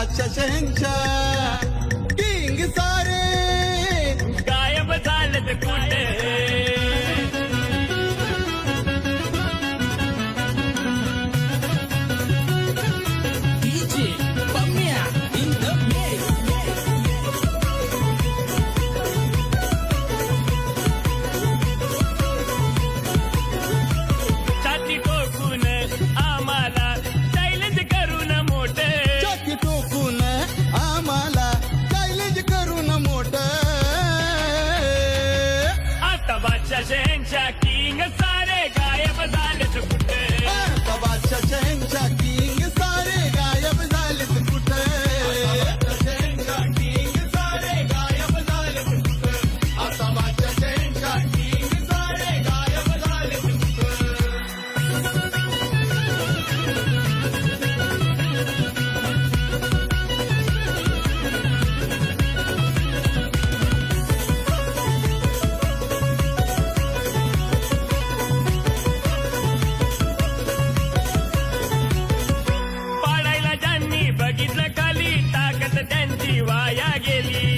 बादशाह शहंशाह किंग सारे गायब झालं कुठे DJ Pamia in the mix. छाती टोकून आम्हाला चॅलेंज करून मोठे छाती टोकून आम्हाला चॅलेंज करून मोठ आता बादशाह शहंशाह किंग सारे गायब झालेत कुठे आता बादशाह शहंशाह किंग सारे गायब झालेत कुठे किंग सारे गायब झालेत कुठे आता बादशाह शहंशाह किंग सारे गायब झालेत कुठे पाडायला ज्यांनी बघितलं खाली ताकद त्यांची वाया गेली